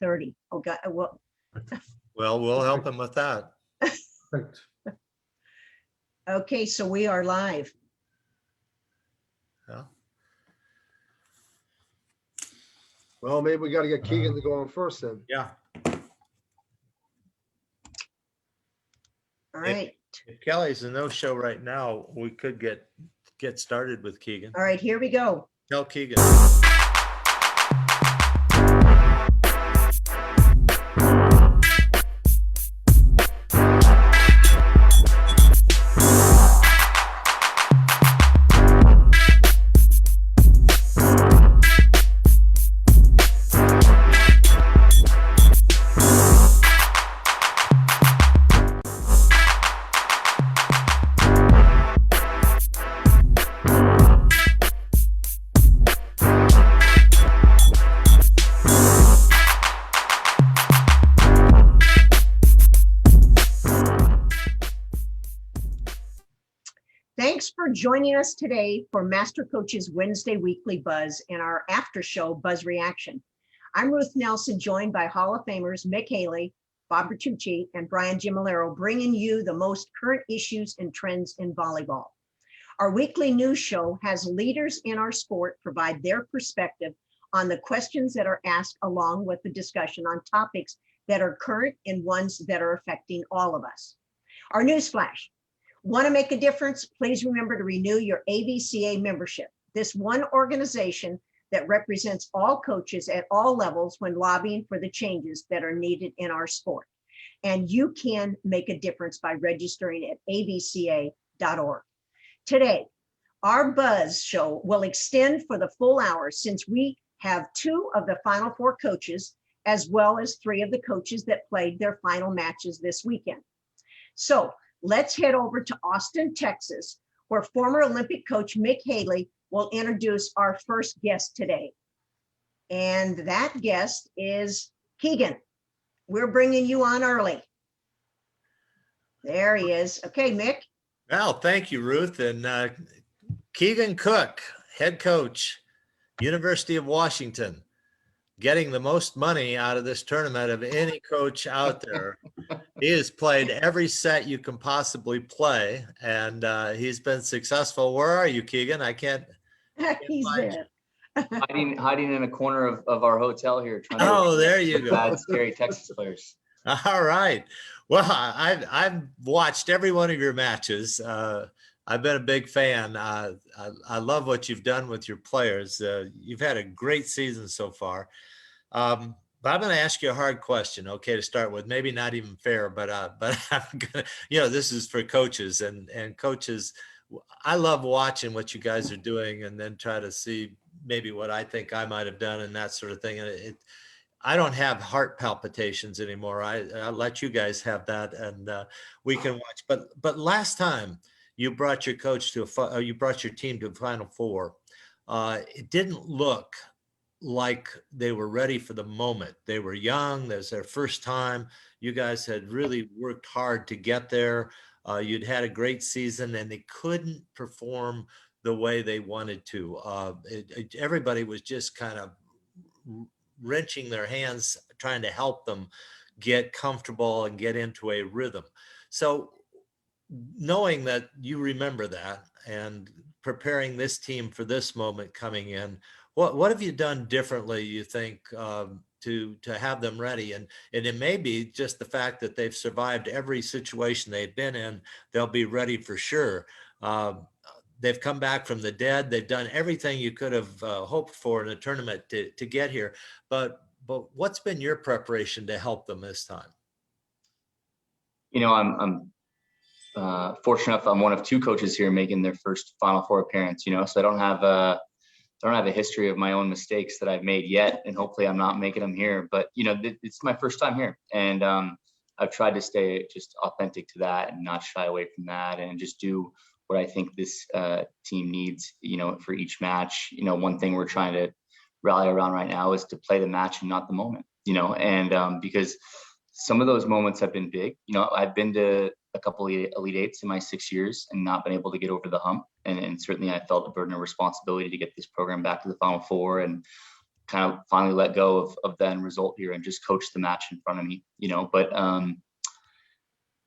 11:30. Oh God, well. Well, we'll help him with that. Perfect. Okay, so we are live. Yeah. Well, maybe we got to get Keegan to go on first then. Yeah. All right. If Kelly's a no-show right now, we could get started with Keegan. All right, here we go. Tell Keegan. Thanks for joining us today for MasterCoaches Wednesday Weekly Buzz and our after show Buzz Reaction. I'm Ruth Nelson, joined by Hall of Famers Mick Haley, Bob Bertucci, and Brian Gimolero, bringing you the most current issues and trends in volleyball. Our weekly news show has leaders in our sport provide their perspective on the questions that are asked, along with the discussion on topics that are current and ones that are affecting all of us. Our news flash. Want to make a difference? Please remember to renew your AVCA membership. This one organization that represents all coaches at all levels when lobbying for the changes that are needed in our sport. And you can make a difference by registering at avca.org. Today, our Buzz show will extend for the full hour since we have 2 of the Final Four coaches, as well as 3 of the coaches that played their final matches this weekend. So let's head over to Austin, Texas, where former Olympic coach Mick Haley will introduce our first guest today. And that guest is Keegan. We're bringing you on early. There he is. Okay, Mick. Well, thank you, Ruth. And Keegan Cook, head coach, University of Washington, getting the most money out of this tournament of any coach out there. He has played every set you can possibly play, and he's been successful. Where are you, Keegan? I can't He's there. hiding in a corner of our hotel here. Trying Oh, to there you go. bad, scary Texas players. All right. Well, I've watched every one of your matches. I've been a big fan. I love what you've done with your players. You've had a great season so far. But I'm going to ask you a hard question, okay, to start with. Maybe not even fair, but I'm gonna, this is for coaches and coaches. I love watching what you guys are doing and then try to see maybe what I think I might have done and that sort of thing. And I don't have heart palpitations anymore. I let you guys have that, and we can watch. But last time you brought your coach to you brought your team to a Final Four, it didn't look like they were ready for the moment. They were young. That was their first time. You guys had really worked hard to get there. You'd had a great season, and they couldn't perform the way they wanted to. Everybody was just kind of wrenching their hands, trying to help them get comfortable and get into a rhythm. So knowing that you remember that and preparing this team for this moment coming in, what have you done differently, you think, to have them ready? And it may be just the fact that they've survived every situation they've been in. They'll be ready for sure. They've come back from the dead. They've done everything you could have hoped for in a tournament to get here. But what's been your preparation to help them this time? I'm fortunate enough. I'm one of 2 coaches here making their first Final Four appearance. So I don't have a history of my own mistakes that I've made yet, and hopefully I'm not making them here. But it's my first time here, and I've tried to stay just authentic to that and not shy away from that, and just do what I think this team needs, for each match. One thing we're trying to rally around right now is to play the match and not the moment, and because some of those moments have been big. I've been to a couple of Elite Eights in my 6 years and not been able to get over the hump. And certainly I felt a burden of responsibility to get this program back to the Final Four. And kind of finally let go of the end result here and just coach the match in front of me, but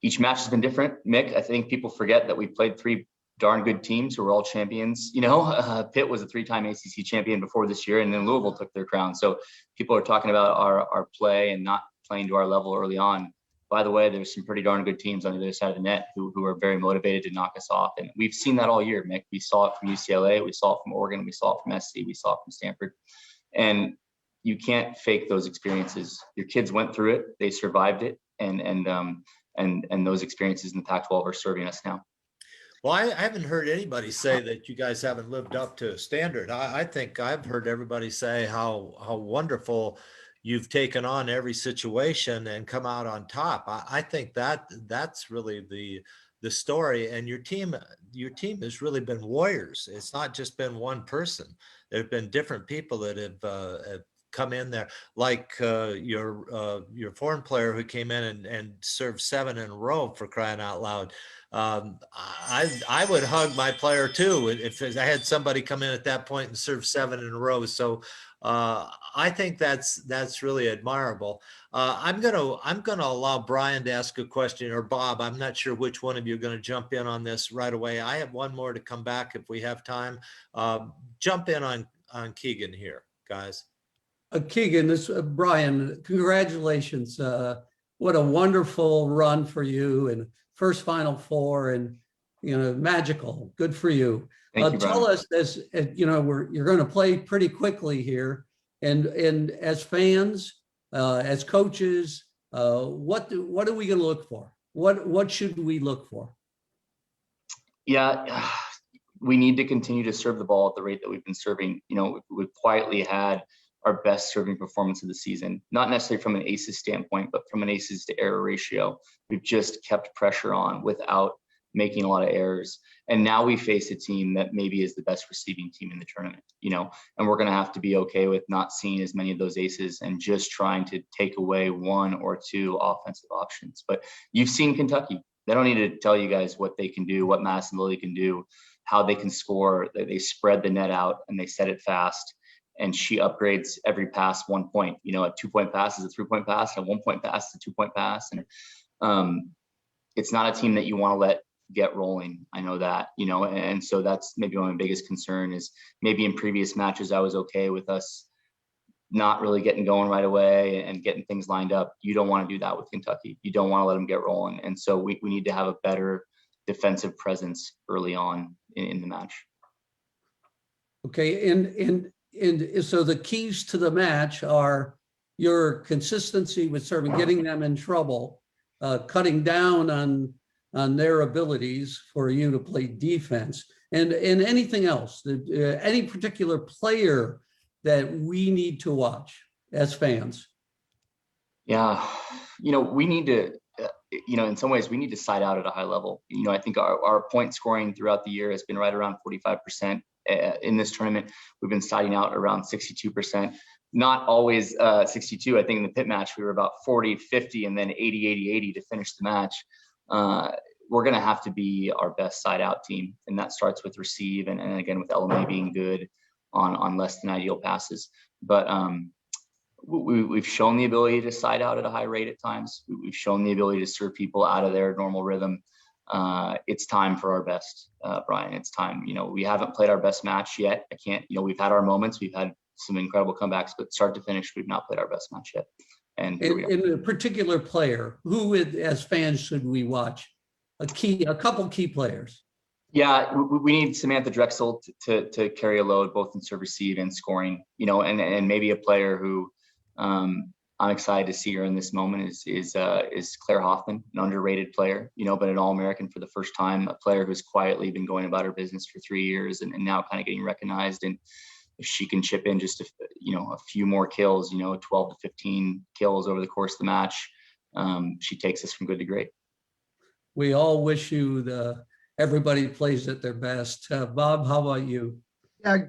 each match has been different. Mick, I think people forget that we played 3 darn good teams who were all champions. Pitt was a 3-time ACC champion before this year, and then Louisville took their crown. So people are talking about our play and not playing to our level early on. By the way, there's some pretty darn good teams on the other side of the net who are very motivated to knock us off. And we've seen that all year, Mick. We saw it from UCLA, we saw it from Oregon, we saw it from SC, we saw it from Stanford. And you can't fake those experiences. Your kids went through it, they survived it, and those experiences in the Pac-12 are serving us now. Well, I haven't heard anybody say that you guys haven't lived up to standard. I think I've heard everybody say how wonderful you've taken on every situation and come out on top. I think that's really the story. And your team has really been warriors. It's not just been one person. There have been different people that have come in there, like your foreign player who came in and served 7 in a row, for crying out loud. I would hug my player too if I had somebody come in at that point and serve 7 in a row. So I think that's really admirable. I'm gonna allow Brian to ask a question, or Bob. I'm not sure which one of you are going to jump in on this right away. I have one more to come back if we have time. Jump in on Keegan here, guys. Keegan, this Brian, congratulations. What a wonderful run for you, and first Final Four, and magical. Good for you. Thank you, tell us, as you're going to play pretty quickly here, and as fans, as coaches, what are we going to look for? What should we look for? Yeah, we need to continue to serve the ball at the rate that we've been serving. We've quietly had our best serving performance of the season, not necessarily from an aces standpoint, but from an aces to error ratio. We've just kept pressure on without making a lot of errors. And now we face a team that maybe is the best receiving team in the tournament, and we're going to have to be okay with not seeing as many of those aces and just trying to take away 1 or 2 offensive options. But you've seen Kentucky. They don't need to tell you guys what they can do, what Madison Lily can do, how they can score. They spread the net out and they set it fast. And she upgrades every pass 1 point. A 2-point pass is a 3-point pass, and a 1-point pass is a 2-point pass. And it's not a team that you want to let get rolling. I know that, and so that's maybe one of my biggest concern is maybe in previous matches, I was okay with us not really getting going right away and getting things lined up. You don't want to do that with Kentucky. You don't want to let them get rolling. And so we need to have a better defensive presence early on in the match. Okay. And so the keys to the match are your consistency with serving, getting them in trouble, cutting down on their abilities for you to play defense, and anything else, any particular player that we need to watch as fans. Yeah, we need to, in some ways we need to side out at a high level. I think our point scoring throughout the year has been right around 45%. In this tournament, we've been siding out around 62%. Not always 62. I think in the Pitt match, we were about 40, 50, and then 80, 80, 80 to finish the match. We're going to have to be our best side out team. And that starts with receive. And again, with LMA being good on less than ideal passes. But we've shown the ability to side out at a high rate at times. We've shown the ability to serve people out of their normal rhythm. It's time for our best, Brian. It's time. We haven't played our best match yet. We've had our moments. We've had some incredible comebacks, but start to finish, we've not played our best match yet. And in a particular player, who as fans should we watch? A couple key players. Yeah, we need Samantha Drexel to carry a load, both in serve, receive, and scoring. And maybe a player who I'm excited to see her in this moment is Claire Hoffman, an underrated player, but an All-American for the first time, a player who's quietly been going about her business for 3 years and now kind of getting recognized. And if she can chip in just a few more kills, 12 to 15 kills over the course of the match, she takes us from good to great. We all wish you everybody plays at their best. Bob, how about you?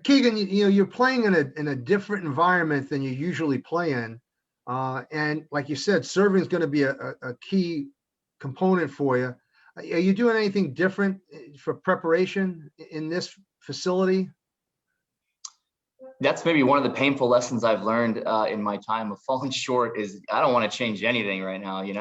Keegan, you're playing in a different environment than you usually play in. And like you said, serving is going to be a key component for you. Are you doing anything different for preparation in this facility? That's maybe one of the painful lessons I've learned in my time of falling short is I don't want to change anything right now. You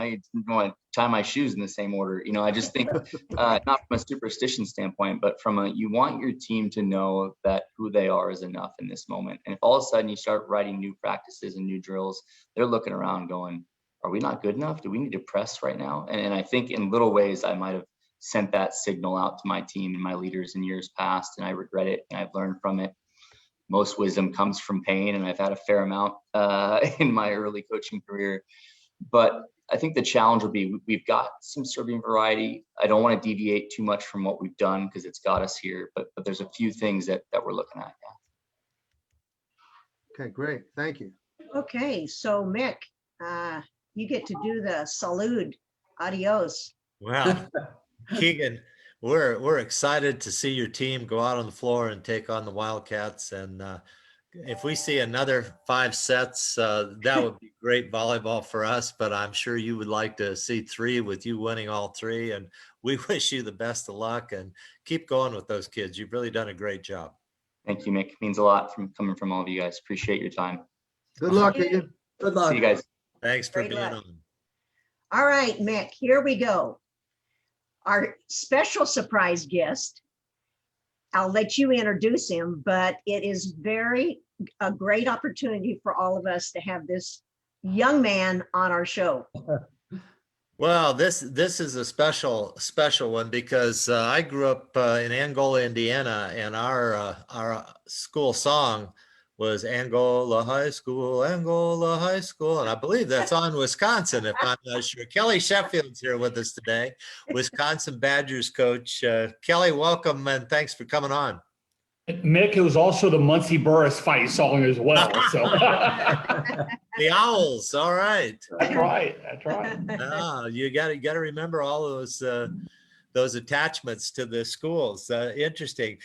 want to tie my shoes in the same order. I just think not from a superstition standpoint, but you want your team to know that who they are is enough in this moment. And if all of a sudden you start writing new practices and new drills, they're looking around going, are we not good enough? Do we need to press right now? And I think in little ways I might have sent that signal out to my team and my leaders in years past, and I regret it and I've learned from it. Most wisdom comes from pain, and I've had a fair amount in my early coaching career. But I think the challenge will be we've got some serving variety. I don't want to deviate too much from what we've done because it's got us here, but there's a few things that we're looking at. Okay, great. Thank you. Okay, so Mick, you get to do the salute. Adios. Well, Keegan, we're excited to see your team go out on the floor and take on the Wildcats. And if we see another 5 sets, that would be great volleyball for us. But I'm sure you would like to see 3 with you winning all 3. And we wish you the best of luck and keep going with those kids. You've really done a great job. Thank you, Mick. It means a lot coming from all of you guys. Appreciate your time. Good luck, Keegan. Good luck. See you guys. Thanks for Great being luck. on. All right, Mick, here we go. Our special surprise guest, I'll let you introduce him, but it is a great opportunity for all of us to have this young man on our show. Well, this is a special one because I grew up in Angola, Indiana, and our school song was Angola High School, and I believe that's on Wisconsin, if I'm not sure. Kelly Sheffield's here with us today, Wisconsin Badgers coach. Kelly, welcome, and thanks for coming on. Mick, it was also the Muncie Burris fight song as well. So The Owls, all right. That's right. You got to remember all those attachments to the schools. Interesting.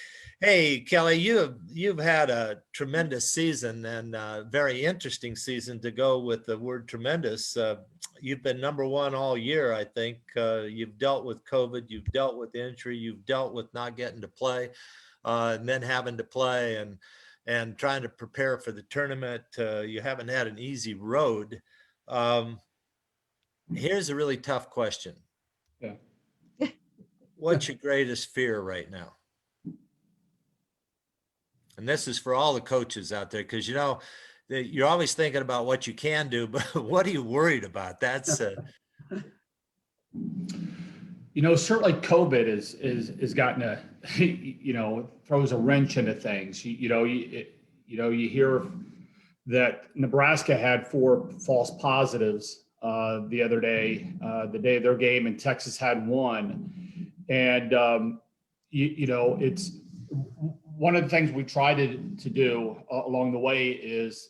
Hey, Kelly, you've had a tremendous season and a very interesting season to go with the word tremendous. You've been number 1 all year, I think. You've dealt with COVID, you've dealt with injury, you've dealt with not getting to play, and then having to play and trying to prepare for the tournament. You haven't had an easy road. Here's a really tough question. Yeah. What's your greatest fear right now? And this is for all the coaches out there, because you're always thinking about what you can do, but what are you worried about? That's certainly COVID is gotten throws a wrench into things. You hear that Nebraska had 4 false positives the other day, the day of their game, and Texas had 1. And it's one of the things we try to do along the way is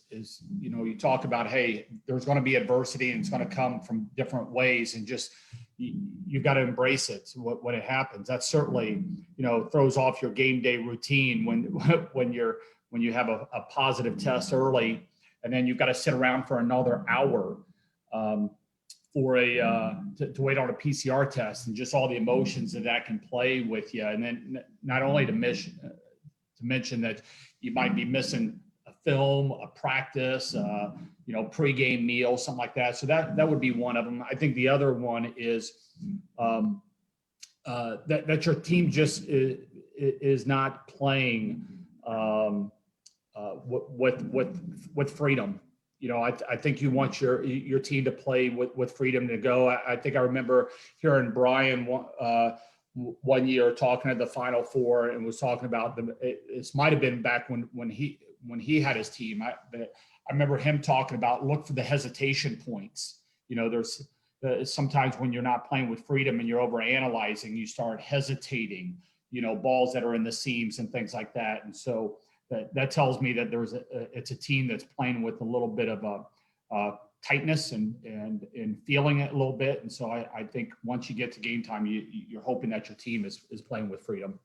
you talk about, hey, there's going to be adversity and it's going to come from different ways, and just you've got to embrace it when it happens. That certainly throws off your game day routine when you have a positive test early, and then you've got to sit around for another hour to wait on a PCR test, and just all the emotions that can play with you. And then not only to mention that you might be missing a film, a practice, pregame meal, something like that. So that would be one of them. I think the other one is that your team just is not playing with freedom. I think you want your team to play with freedom to go. I think I remember hearing Brian one year talking at the Final Four and was talking about it might have been back when he had his team. I remember him talking about look for the hesitation points. There's sometimes when you're not playing with freedom and you're over analyzing, you start hesitating, balls that are in the seams and things like that. And so that tells me that it's a team that's playing with a little bit of a tightness and feeling it a little bit. And so I think once you get to game time, you're hoping that your team is playing with freedom.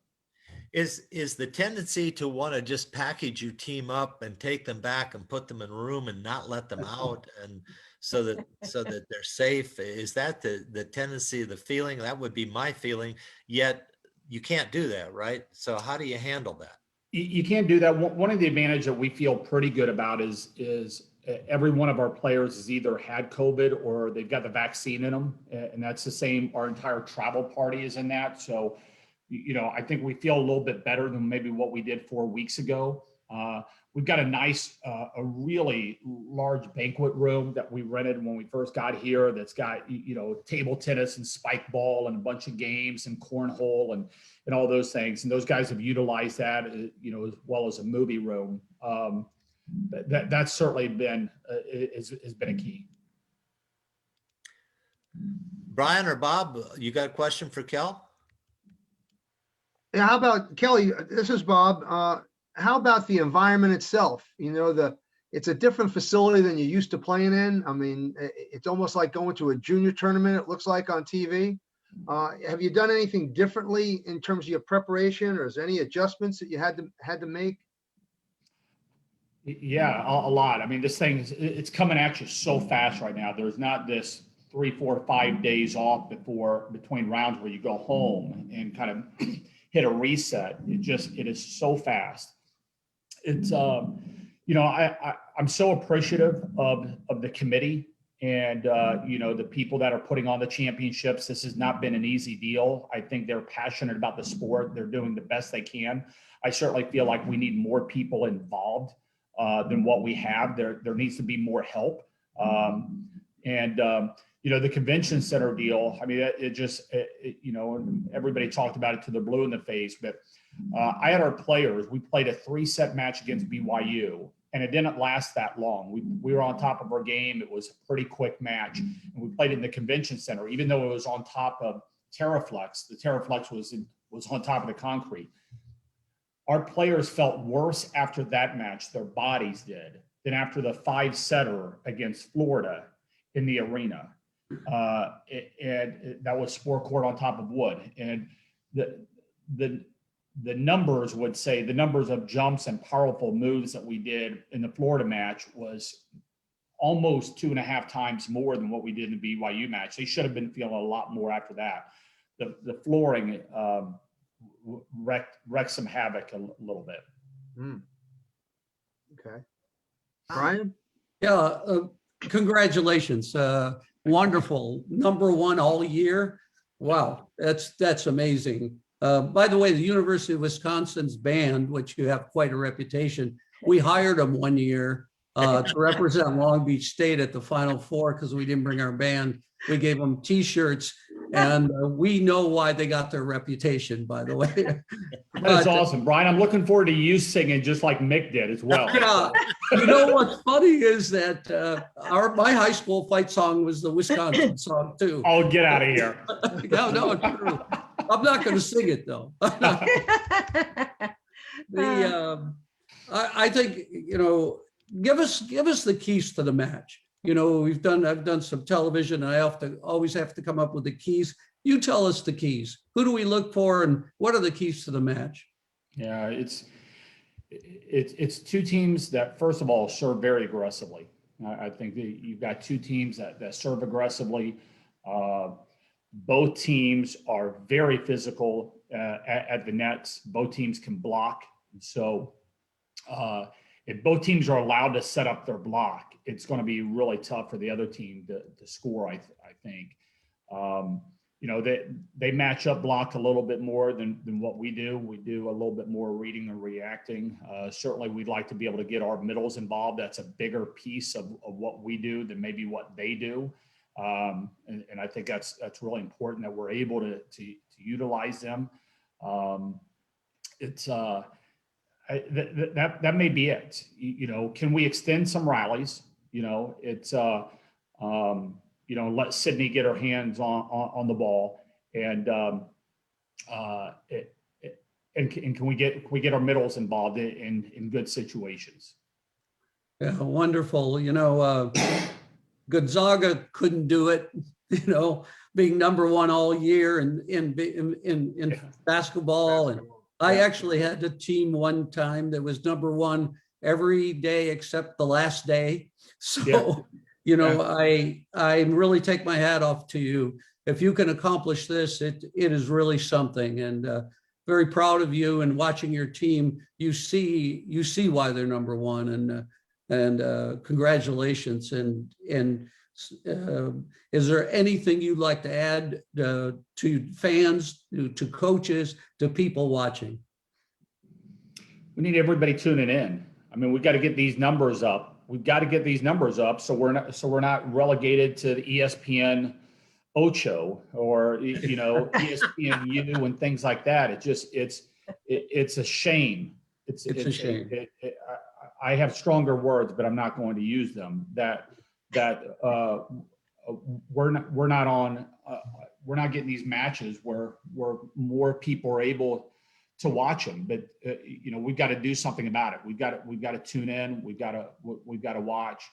Is the tendency to want to just package your team up and take them back and put them in a room and not let them out, and so that they're safe? Is that the tendency, the feeling? That would be my feeling, yet you can't do that, right? So how do you handle that? You can't do that. One of the advantages that we feel pretty good about is every one of our players has either had COVID or they've got the vaccine in them. And that's the same. Our entire travel party is in that. So, I think we feel a little bit better than maybe what we did 4 weeks ago. We've got a nice, a really large banquet room that we rented when we first got here that's got, table tennis and spike ball and a bunch of games and cornhole and all those things. And those guys have utilized that, as well as a movie room. That's certainly been, has been a key. Brian or Bob, you got a question for Kel? Yeah, how about Kelly? This is Bob. How about the environment itself? It's a different facility than you're used to playing in. I mean, it's almost like going to a junior tournament, it looks like on TV. Have you done anything differently in terms of your preparation, or is there any adjustments that you had to make? Yeah, a lot. I mean, this thing it's coming at you so fast right now. There's not this 3, 4, 5 days off between rounds where you go home and kind of hit a reset. It is so fast. It's I'm so appreciative of the committee and the people that are putting on the championships. This has not been an easy deal. I think they're passionate about the sport. They're doing the best they can. I certainly feel like we need more people involved than what we have. There needs to be more help. The convention center deal, I mean, everybody talked about it to the blue in the face, but I had our players, we played a 3-set match against BYU, and it didn't last that long. We were on top of our game. It was a pretty quick match, and we played it in the convention center, even though it was on top of Terraflex. The Terraflex was on top of the concrete. Our players felt worse after that match, their bodies did, than after the 5-setter against Florida in the arena. And that was sport court on top of wood. And the numbers would say the numbers of jumps and powerful moves that we did in the Florida match was almost 2.5 times more than what we did in the BYU match. They should have been feeling a lot more after that. The flooring wrecked some havoc a little bit. Okay. Brian? Yeah, congratulations. Wonderful. #1 all year. Wow, that's amazing. By the way, the University of Wisconsin's band, which you have quite a reputation, we hired them one year to represent Long Beach State at the Final Four because we didn't bring our band. We gave them T-shirts, and we know why they got their reputation, by the way. That's awesome, Brian. I'm looking forward to you singing just like Mick did as well. Yeah. You know what's funny is that my high school fight song was the Wisconsin song too. Oh, get out of here. No, it's true. I'm not going to sing it though. I think, give us the keys to the match. I've done some television, and I always have to come up with the keys. You tell us the keys. Who do we look for, and what are the keys to the match? Yeah, it's two teams that, first of all, serve very aggressively. I think that you've got two teams that serve aggressively. Both teams are very physical at the nets. Both teams can block. So if both teams are allowed to set up their block, it's going to be really tough for the other team to score, I think. They match up block a little bit more than what we do. We do a little bit more reading and reacting. Certainly, we'd like to be able to get our middles involved. That's a bigger piece of what we do than maybe what they do. And I think that's really important that we're able to utilize them. That may be it. Can we extend some rallies? Let Sydney get her hands on the ball, and can we get our middles involved in good situations? Yeah, wonderful. Gonzaga couldn't do it. Being #1 all year in basketball, and I actually had a team one time that was #1 every day except the last day. So. I really take my hat off to you. If you can accomplish this, it is really something. And very proud of you, and watching your team, you see why they're number one, and congratulations. And is there anything you'd like to add to fans, to coaches, to people watching? We need everybody tuning in. I mean, we've got to get these numbers up. We've got to get these numbers up so we're not relegated to the ESPN Ocho or ESPNU and things like that. It's a shame. It's a shame. I have stronger words, but I'm not going to use them. We're not getting these matches where more people are able to watch them. But we've got to do something about it. We've got to tune in. We've got to watch.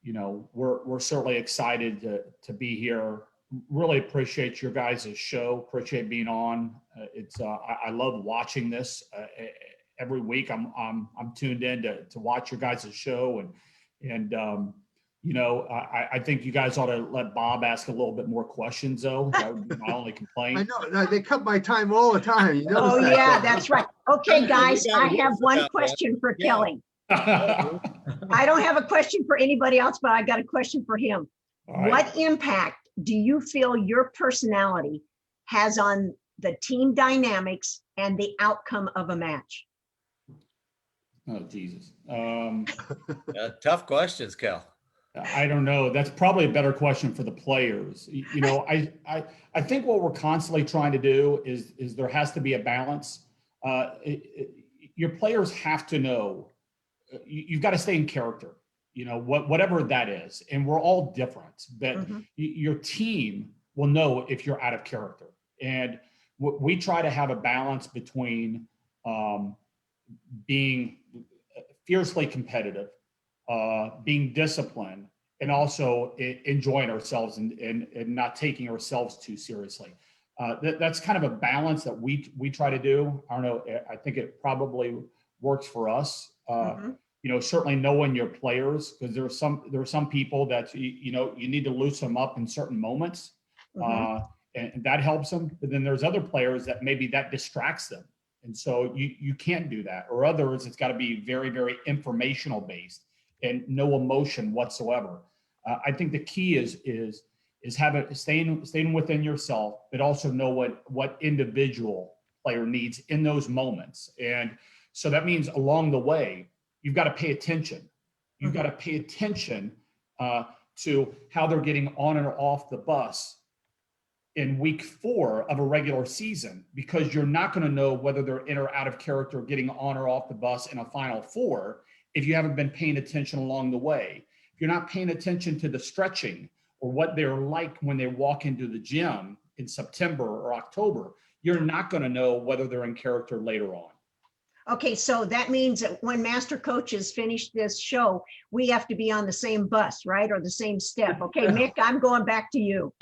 We're certainly excited to be here. Really appreciate your guys' show. Appreciate being on. I love watching this every week. I'm tuned in to watch your guys' show, and I think you guys ought to let Bob ask a little bit more questions, though. That would be my only complaint. I know. No, they cut my time all the time. Oh, yeah, that's right. Okay, guys, I have one question for Kelly. I don't have a question for anybody else, but I got a question for him. Right. What impact do you feel your personality has on the team dynamics and the outcome of a match? Oh, Jesus. Tough questions, Kel. I don't know. That's probably a better question for the players. I think what we're constantly trying to do is there has to be a balance. Your players have to know. You've got to stay in character, whatever that is. And we're all different, but your team will know if you're out of character. And we try to have a balance between being fiercely competitive, being disciplined, and also enjoying ourselves and not taking ourselves too seriously. That's kind of a balance that we try to do. I don't know. I think it probably works for us. Certainly knowing your players, because there are some people that you need to loosen them up in certain moments, and that helps them. But then there's other players that maybe that distracts them, and so you can't do that. Or others, it's got to be very, very informational based and no emotion whatsoever. I think the key is staying within yourself, but also know what individual player needs in those moments. And so that means along the way, you've got to pay attention. You've got to pay attention to how they're getting on and off the bus in week 4 of a regular season, because you're not going to know whether they're in or out of character, getting on or off the bus in a Final Four if you haven't been paying attention along the way. If you're not paying attention to the stretching or what they're like when they walk into the gym in September or October, you're not going to know whether they're in character later on. Okay, so that means that when Master Coaches finish this show, we have to be on the same bus, right? Or the same step. Okay, Mick, I'm going back to you.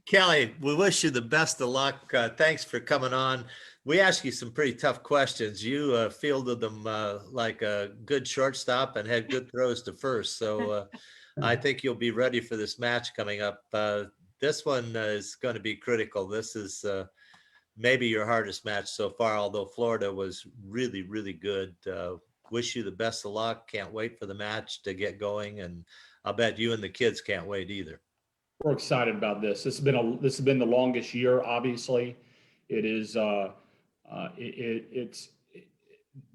Kelly, we wish you the best of luck. Thanks for coming on. We asked you some pretty tough questions. You fielded them like a good shortstop and had good throws to first. So I think you'll be ready for this match coming up. This one is going to be critical. This is maybe your hardest match so far, although Florida was really, really good. Wish you the best of luck. Can't wait for the match to get going. And I'll bet you and the kids can't wait either. We're excited about this. This has been the longest year, obviously. It is,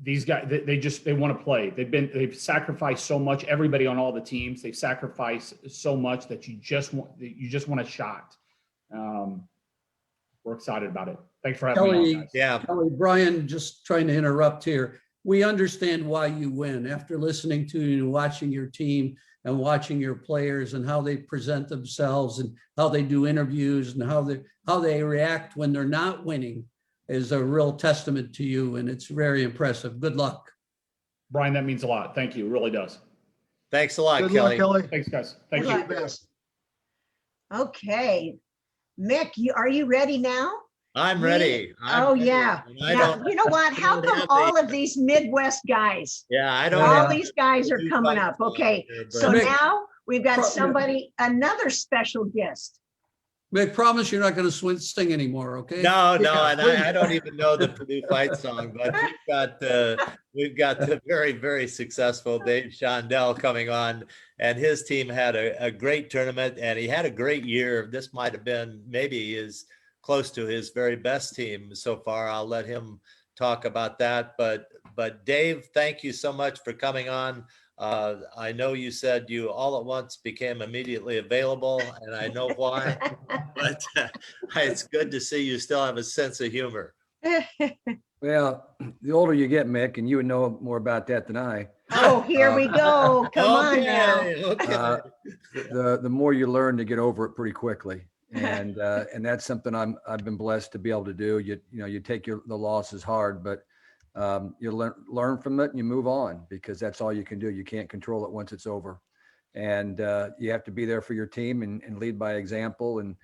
these guys, they want to play. They've sacrificed so much, everybody on all the teams, they've sacrificed so much that you just want a shot. We're excited about it. Thanks for having me on, guys. Yeah. Kelly, Brian, just trying to interrupt here. We understand why you win after listening to you and watching your team and watching your players and how they present themselves and how they do interviews and how they react when they're not winning is a real testament to you, and it's very impressive. Good luck. Brian, that means a lot. Thank you. It really does. Thanks a lot, Good Kelly. luck, Kelly. Thanks, guys. Thank Good you. luck. Best. Okay, Mick, are you ready now? I'm ready. Oh, yeah. Now, you know what? How come all of these Midwest guys, Yeah, I don't all have these guys are coming up? Okay, so Mick, now we've got another special guest. Mick, promise you're not going to sting anymore, okay? No, and please. I don't even know the Purdue fight song, but we've got the very, very successful Dave Shondell coming on, and his team had a great tournament, and he had a great year. This might have been maybe his close to his very best team so far. I'll let him talk about that. But Dave, thank you so much for coming on. I know you said you all at once became immediately available, and I know why, but it's good to see you still have a sense of humor. Well, the older you get, Mick, and you would know more about that than I, Oh, here we go. Come on now. Okay. the more you learn to get over it pretty quickly. And that's something I've been blessed to be able to do. You take the losses hard, but you learn from it and you move on, because that's all you can do. You can't control it once it's over. And you have to be there for your team and lead by example. And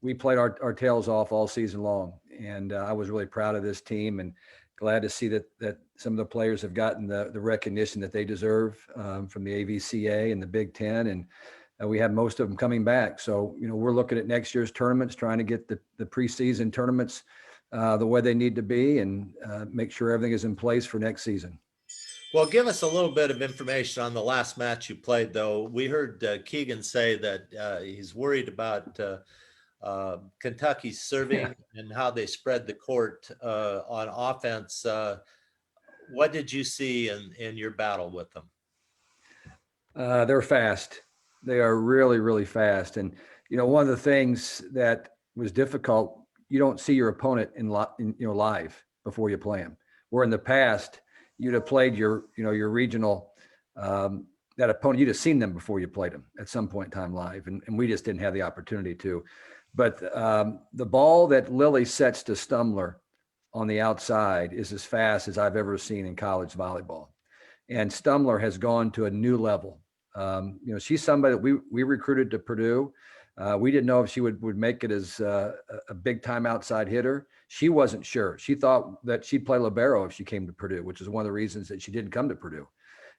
we played our tails off all season long. And I was really proud of this team and glad to see that some of the players have gotten the recognition that they deserve from the AVCA and the Big Ten. And we have most of them coming back. So, we're looking at next year's tournaments, trying to get the preseason tournaments the way they need to be, and make sure everything is in place for next season. Well, give us a little bit of information on the last match you played, though. We heard Keegan say that he's worried about Kentucky's serving and how they spread the court on offense. What did you see in your battle with them? They're fast. They are really, really fast. And, one of the things that was difficult, you don't see your opponent live before you play them. Where in the past, you'd have played your regional, that opponent, you'd have seen them before you played them at some point in time live. And we just didn't have the opportunity to. But the ball that Lily sets to Stumler on the outside is as fast as I've ever seen in college volleyball. And Stumler has gone to a new level. She's somebody that we recruited to Purdue. We didn't know if she would make it as a big time outside hitter. She wasn't sure. She thought that she'd play libero if she came to Purdue, which is one of the reasons that she didn't come to Purdue.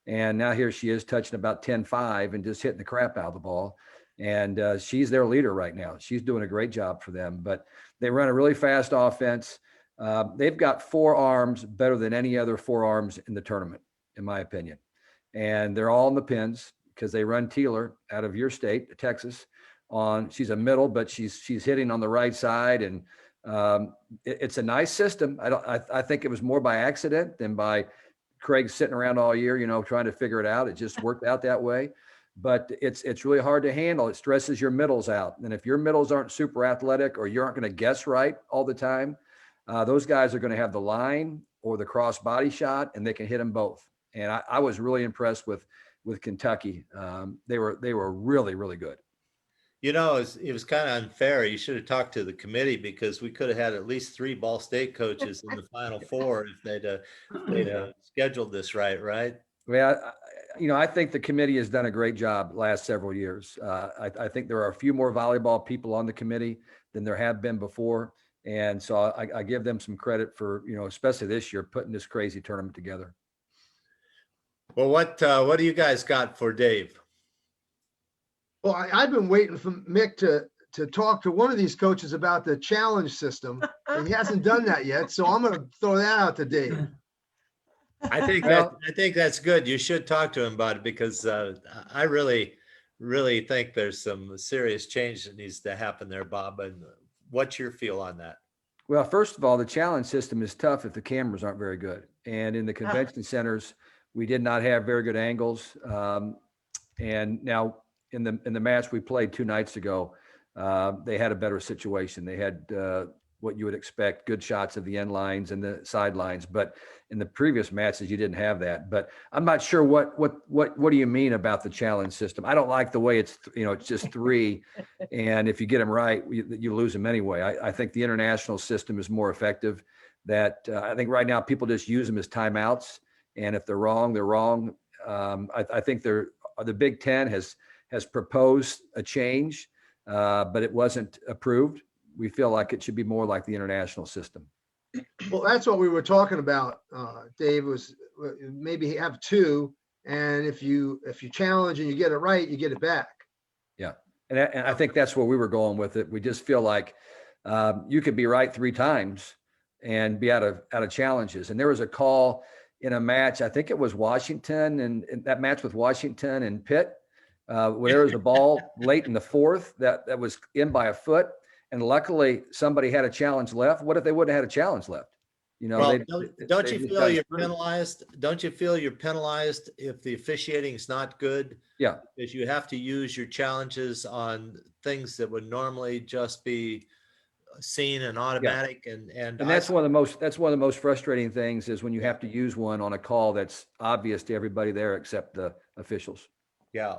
And now here she is touching about 10-5 and just hitting the crap out of the ball. And she's their leader right now. She's doing a great job for them. But they run a really fast offense. They've got forearms better than any other forearms in the tournament, in my opinion. And they're all in the pins because they run Teeler out of your state, Texas. She's a middle, but she's hitting on the right side, and it's a nice system. I think it was more by accident than by Craig sitting around all year, trying to figure it out. It just worked out that way. But it's really hard to handle. It stresses your middles out. And if your middles aren't super athletic, or you aren't going to guess right all the time, those guys are going to have the line or the cross body shot, and they can hit them both. And I was really impressed with Kentucky. They were really, really good. It was kind of unfair. You should have talked to the committee, because we could have had at least 3 Ball State coaches in the Final Four if they'd scheduled this right? Well, I think the committee has done a great job the last several years. I think there are a few more volleyball people on the committee than there have been before. And so I give them some credit for, especially this year, putting this crazy tournament together. Well, what do you guys got for Dave? Well, I've been waiting for Mick to talk to one of these coaches about the challenge system, and he hasn't done that yet. So I'm going to throw that out to Dave. I think that's good. You should talk to him about it, because I really, really think there's some serious change that needs to happen there, Bob. And what's your feel on that? Well, first of all, the challenge system is tough if the cameras aren't very good. And in the convention centers, we did not have very good angles. And now in the match we played 2 nights ago, they had a better situation. They had what you would expect, good shots of the end lines and the sidelines. But in the previous matches, you didn't have that. But I'm not sure what do you mean about the challenge system? I don't like the way it's just 3, and if you get them right, you lose them anyway. I think the international system is more effective. That I think right now people just use them as timeouts, and if they're wrong, they're wrong. I think the Big Ten has proposed a change, but it wasn't approved. We feel like it should be more like the international system. Well, that's what we were talking about, Dave, was maybe have 2. And if you challenge and you get it right, you get it back. Yeah. And I think that's where we were going with it. We just feel like you could be right 3 times and be out of challenges. And there was a call in a match, I think it was Washington, and that match with Washington and Pitt, where there was a ball late in the 4th that was in by a foot. And luckily somebody had a challenge left. What if they wouldn't have had a challenge left? You know, Well, they don't they you just feel got you're screwed. penalized? Don't you feel you're penalized if the officiating is not good? Yeah. Because you have to use your challenges on things that would normally just be seen and automatic. And That's one of the most frustrating things is when you have to use one on a call that's obvious to everybody there except the officials. Yeah,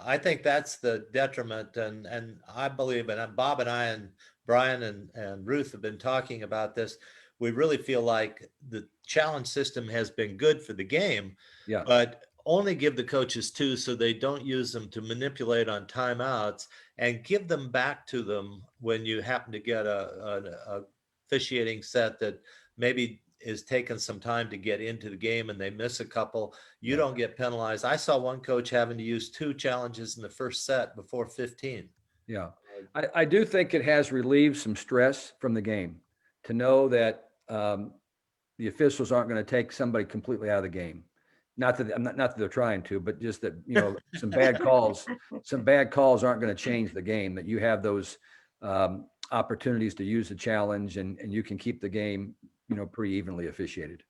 I think that's the detriment. And I believe, and Bob and I and Brian and Ruth have been talking about this. We really feel like the challenge system has been good for the game, Yeah. but only give the coaches 2 so they don't use them to manipulate on timeouts, and give them back to them when you happen to get a officiating set that maybe is taking some time to get into the game and they miss a couple. You don't get penalized. I saw one coach having to use 2 challenges in the first set before 15. Yeah. I do think it has relieved some stress from the game to know that the officials aren't going to take somebody completely out of the game. Not that they're trying to, but just that, you know, some bad calls aren't going to change the game, that you have those opportunities to use the challenge and you can keep the game, you know, pretty evenly officiated.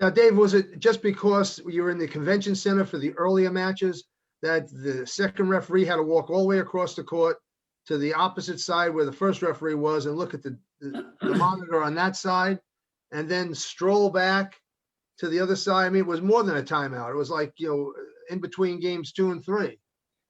Now, Dave, was it just because you were in the convention center for the earlier matches that the second referee had to walk all the way across the court to the opposite side where the first referee was and look at the monitor on that side and then stroll back to the other side? I mean, it was more than a timeout. It was like, you know, in between games 2 and 3.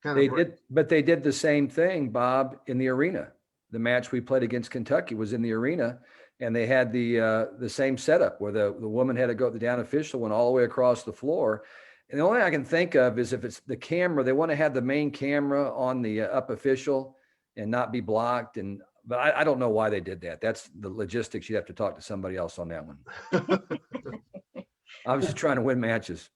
They did the same thing, Bob, in the arena. The match we played against Kentucky was in the arena, and they had the same setup where the woman had to go, the down official went all the way across the floor. And the only thing I can think of is if it's the camera, they want to have the main camera on the up official and not be blocked. But I don't know why they did that. That's the logistics. You'd have to talk to somebody else on that one. I was just trying to win matches.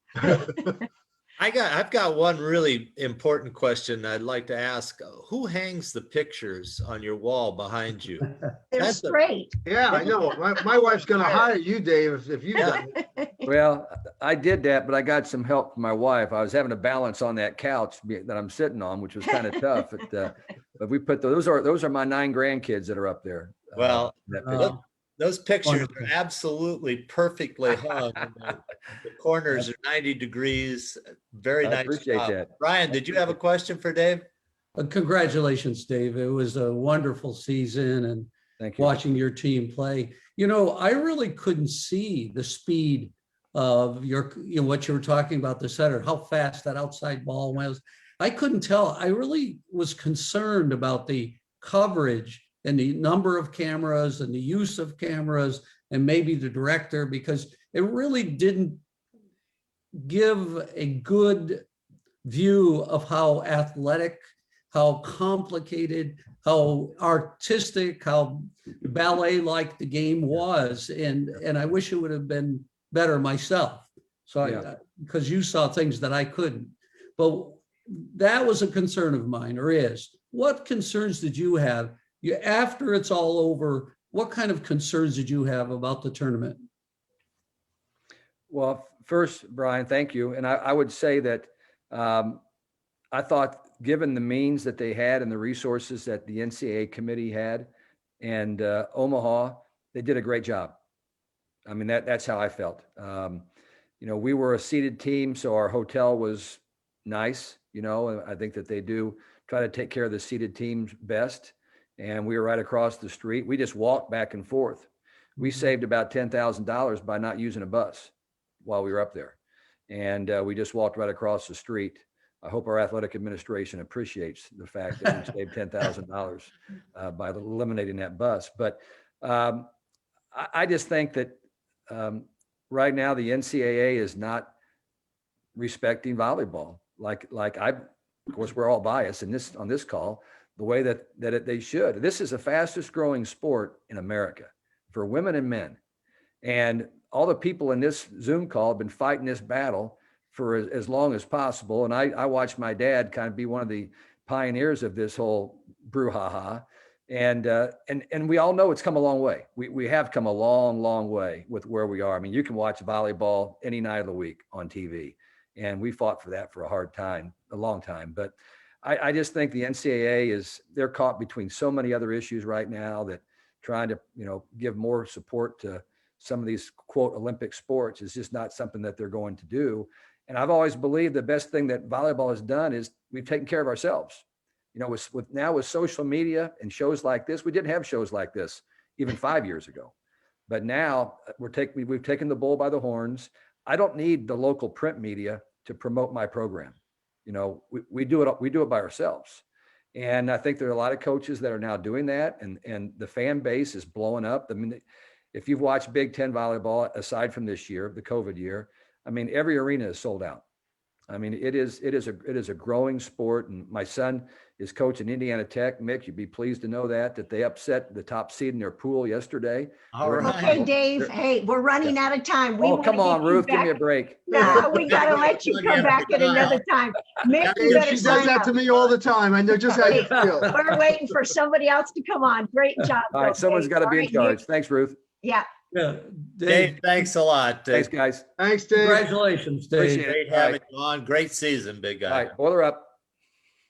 I've got one really important question I'd like to ask. Who hangs the pictures on your wall behind you? They're straight. Yeah, I know. My wife's going to hire you, Dave, if you've done it. Well, I did that, but I got some help from my wife. I was having to balance on that couch that I'm sitting on, which was kind of tough. But we put those are my 9 grandkids that are up there. Well, that picture. those pictures Wonderful. are absolutely perfectly hung. The corners are 90 degrees. Very I nice. appreciate job. that. Brian, did you have a question for Dave? Congratulations, Dave. It was a wonderful season and Thank you. watching your team play. You know, I really couldn't see the speed of what you were talking about, the setter, how fast that outside ball was. I couldn't tell. I really was concerned about the coverage and the number of cameras and the use of cameras and maybe the director, because it really didn't give a good view of how athletic, how complicated, how artistic, how ballet-like the game was. And I wish it would have been better myself. So because you saw things that I couldn't. But that was a concern of mine, or is. What concerns did you have? After it's all over, what kind of concerns did you have about the tournament? Well, first, Brian, thank you. And I would say that I thought, given the means that they had and the resources that the NCAA committee had and Omaha, they did a great job. I mean, that's how I felt. You know, we were a seated team, so our hotel was nice, you know, and I think that they do try to take care of the seated teams best. And we were right across the street. We just walked back and forth. We saved about $10,000 by not using a bus while we were up there. And we just walked right across the street. I hope our athletic administration appreciates the fact that we saved $10,000 by eliminating that bus. But I just think that right now the NCAA is not respecting volleyball. Like of course, we're all biased on this call, the way that they should. This is the fastest growing sport in America for women and men. And all the people in this Zoom call have been fighting this battle for as long as possible. And I watched my dad kind of be one of the pioneers of this whole brouhaha. And we all know it's come a long way. We have come a long way with where we are. I mean, you can watch volleyball any night of the week on TV, and we fought for that for a long time. But I just think the NCAA they're caught between so many other issues right now that trying to, give more support to some of these quote Olympic sports is just not something that they're going to do. And I've always believed the best thing that volleyball has done is we've taken care of ourselves. With social media and shows like this, we didn't have shows like this even 5 years ago. But now we've taken the bull by the horns. I don't need the local print media to promote my program. We do it by ourselves. And I think there are a lot of coaches that are now doing that, and the fan base is blowing up. I mean, if you've watched Big Ten volleyball, aside from this year, the COVID year, I mean, every arena is sold out. I mean, it is a growing sport. And my son is coaching Indiana Tech. Mick, you'd be pleased to know that they upset the top seed in their pool yesterday. All right. Okay, Dave. Hey, we're running out of time. Come on, Ruth, give me a break. No, we got to let you come back at another time. Mick, you better She does sign that up. to me all the time. I know just how you feel. We're waiting for somebody else to come on. Great job. All right, someone's got to be in charge. Thanks, Ruth. Yeah. Yeah. Dave, thanks a lot. Thanks, guys. Thanks, Dave. Congratulations, Dave. Appreciate it. Great having you on. Great season, big All guy. right, boiler up.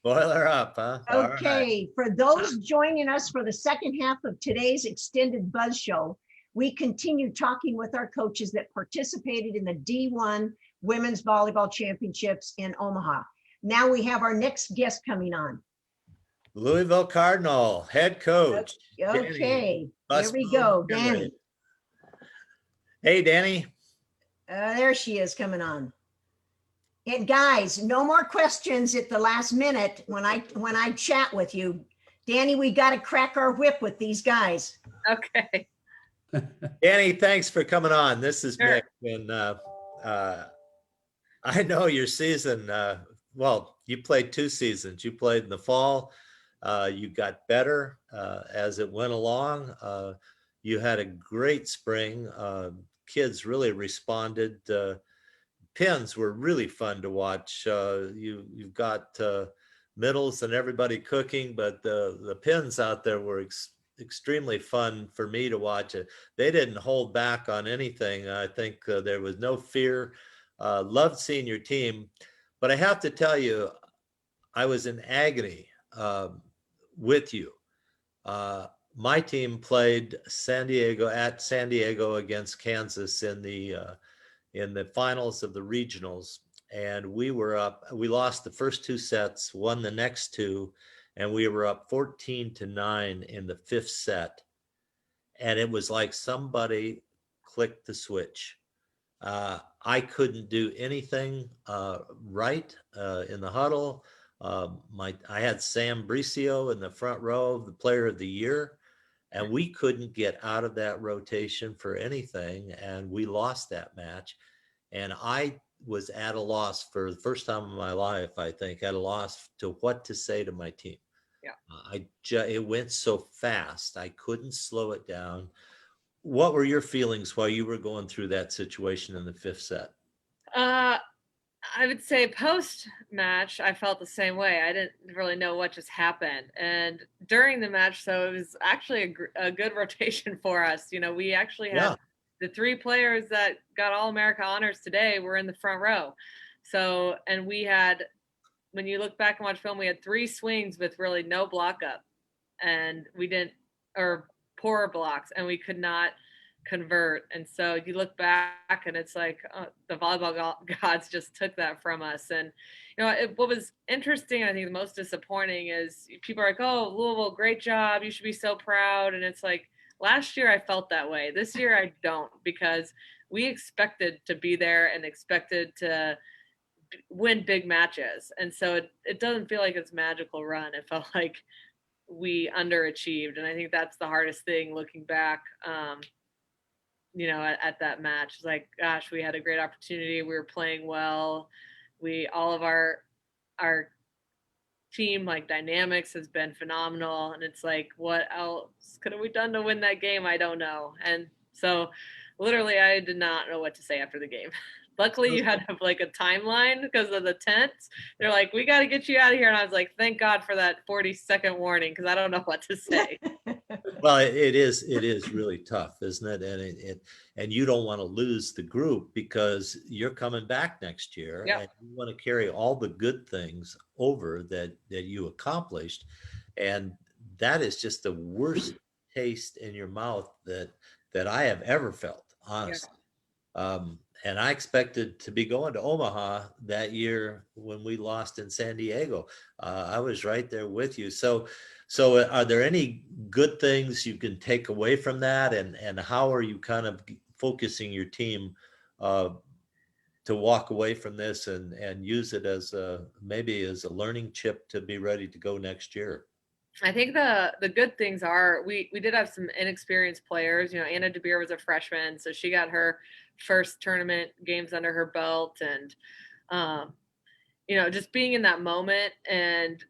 Boiler up, huh? All right. Okay, for those joining us for the second half of today's extended Buzz Show, we continue talking with our coaches that participated in the D1 Women's Volleyball Championships in Omaha. Now we have our next guest coming on. Louisville Cardinal head coach. Okay, Dani here we go, Bussboom. Dani. Hey, Dani. There she is coming on. And guys, no more questions at the last minute when I chat with you. Dani, we got to crack our whip with these guys. Okay. Dani, thanks for coming on. This is Sure. Mick. And I know your season, well, you played 2 seasons. You played in the fall. You got better as it went along. You had a great spring. Kids really responded. Pins were really fun to watch. You've got middles and everybody cooking, but the pins out there were extremely fun for me to watch. They didn't hold back on anything. I think there was no fear. Loved seeing your team, but I have to tell you, I was in agony with you. My team played San Diego against Kansas in the finals of the regionals, and we were up. We lost the first 2 sets, won the next 2, and we were up 14-9 in the 5th set. And it was like somebody clicked the switch. I couldn't do anything right in the huddle. I had Sam Bricio in the front row, the player of the year, and we couldn't get out of that rotation for anything, and we lost that match. And I was at a loss for the first time in my life, I think, at a loss to what to say to my team. Yeah. It went so fast, I couldn't slow it down. What were your feelings while you were going through that situation in the 5th set? I would say post-match, I felt the same way. I didn't really know what just happened. And during the match, so it was actually a good rotation for us. We actually had the 3 players that got All-America honors today were in the front row. So, and we had, when you look back and watch film, we had 3 swings with really no block up. And we didn't, or poor blocks, and we could not convert. And so you look back and it's like the volleyball gods just took that from us. And what was interesting, I think the most disappointing, is people are like, oh, Louisville, great job, you should be so proud. And it's like, last year I felt that way. This year I don't, because we expected to be there and expected to win big matches. And so it doesn't feel like it's magical run. It felt like we underachieved. And I think that's the hardest thing looking back at that match. It's like, gosh, we had a great opportunity. We were playing well. All of our team dynamics has been phenomenal. And it's like, what else could have we done to win that game? I don't know. And so literally I did not know what to say after the game. Luckily, you had to have like a timeline because of the tents. They're like, we got to get you out of here. And I was like, thank God for that 40-second warning, because I don't know what to say. Well, it is really tough, isn't it? And you don't want to lose the group because you're coming back next year, Yep. and you want to carry all the good things over that you accomplished. And that is just the worst taste in your mouth that I have ever felt, honestly. And I expected to be going to Omaha that year when we lost in San Diego. I was right there with you. So are there any good things you can take away from that? And how are you kind of focusing your team to walk away from this and use it as maybe as a learning chip to be ready to go next year? I think the good things are we did have some inexperienced players. Anna DeBeer was a freshman, so she got her first tournament games under her belt, and just being in that moment and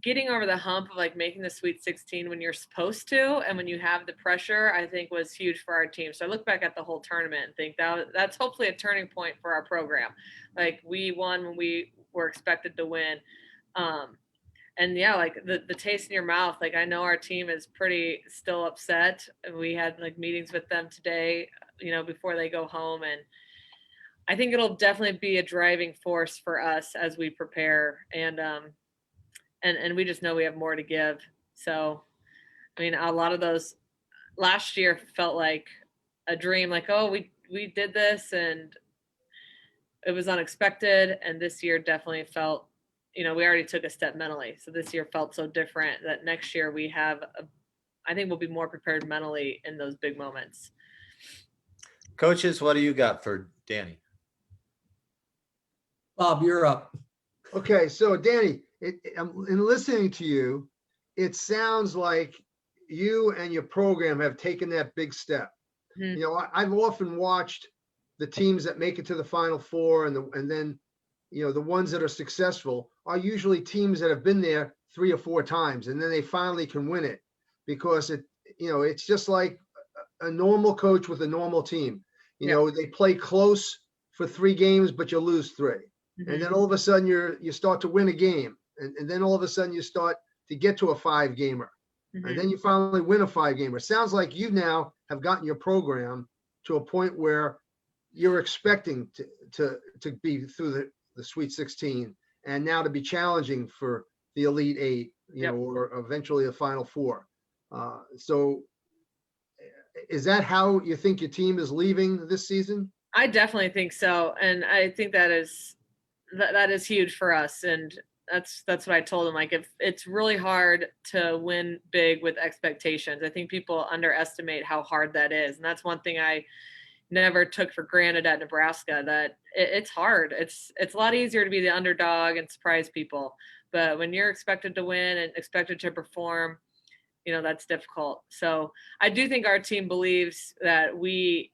getting over the hump of like making the Sweet 16 when you're supposed to and when you have the pressure, I think was huge for our team. So I look back at the whole tournament and think that's hopefully a turning point for our program. Like, we won when we were expected to win. And yeah, like the taste in your mouth, like I know our team is pretty still upset. We had like meetings with them today, before they go home. And I think it'll definitely be a driving force for us as we prepare. And we just know we have more to give. So, I mean, a lot of those last year felt like a dream, like, oh, we did this and it was unexpected. And this year definitely felt, we already took a step mentally. So this year felt so different that next year I think we'll be more prepared mentally in those big moments. Coaches, what do you got for Dani? Bob, you're up. Okay, so Dani, in listening to you, it sounds like you and your program have taken that big step. Mm-hmm. I've often watched the teams that make it to the Final Four, and then the ones that are successful are usually teams that have been there 3 or 4 times, and then they finally can win it, because it's just like a normal coach with a normal team. They play close for 3 games, but you lose 3. Mm-hmm. And then all of a sudden you start to win a game. And then all of a sudden you start to get to a 5-gamer. Mm-hmm. And then you finally win a 5-gamer. It sounds like you now have gotten your program to a point where you're expecting to be through the Sweet 16, and now to be challenging for the Elite 8, or eventually a Final Four. So is that how you think your team is leaving this season? I definitely think so. And I think that is huge for us. And that's what I told them. Like, if it's really hard to win big with expectations, I think people underestimate how hard that is. And that's one thing I never took for granted at Nebraska, that it's hard. It's a lot easier to be the underdog and surprise people. But when you're expected to win and expected to perform, that's difficult. So I do think our team believes that we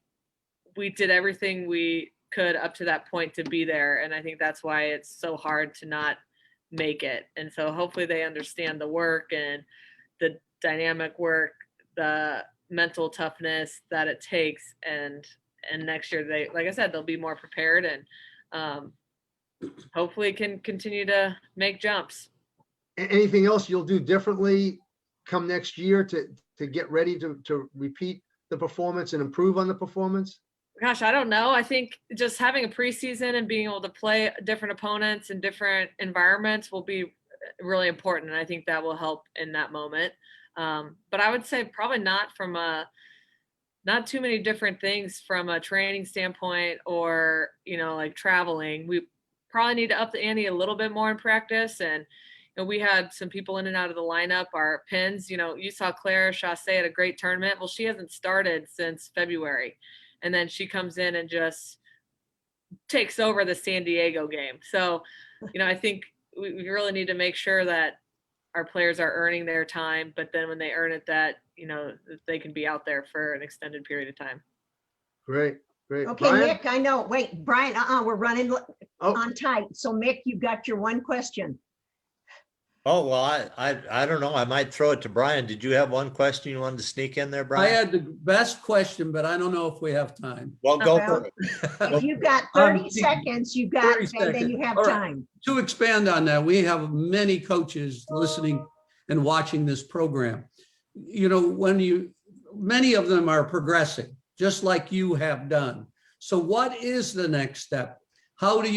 did everything we could up to that point to be there. And I think that's why it's so hard to not make it. And so hopefully they understand the work and the dynamic work, the mental toughness that it takes. And next year, like I said, they'll be more prepared and hopefully can continue to make jumps. Anything else you'll do differently come next year to get ready to repeat the performance and improve on the performance? Gosh, I don't know. I think just having a preseason and being able to play different opponents in different environments will be really important. And I think that will help in that moment. But I would say probably not too many different things from a training standpoint or, like traveling. We probably need to up the ante a little bit more in practice. And we had some people in and out of the lineup, our pins. You saw Clara Chasse at a great tournament. Well, she hasn't started since February. And then she comes in and just takes over the San Diego game. So, I think we really need to make sure that our players are earning their time, but then when they earn it, that they can be out there for an extended period of time. Great. Okay, Brian? Mick, I know. Wait, Brian, we're running on tight. So Mick, you got your one question. Oh, well, I don't know. I might throw it to Brian. Did you have one question you wanted to sneak in there, I Brian? had the best question, but I don't know if we have time. Well, go Well, for it. If you've got 30 Um, seconds, you've got, 30 and then you seconds. have All right. time. To expand on that, we have many coaches listening and watching this program. You know, many of them are progressing, just like you have done. So what is the next step? What do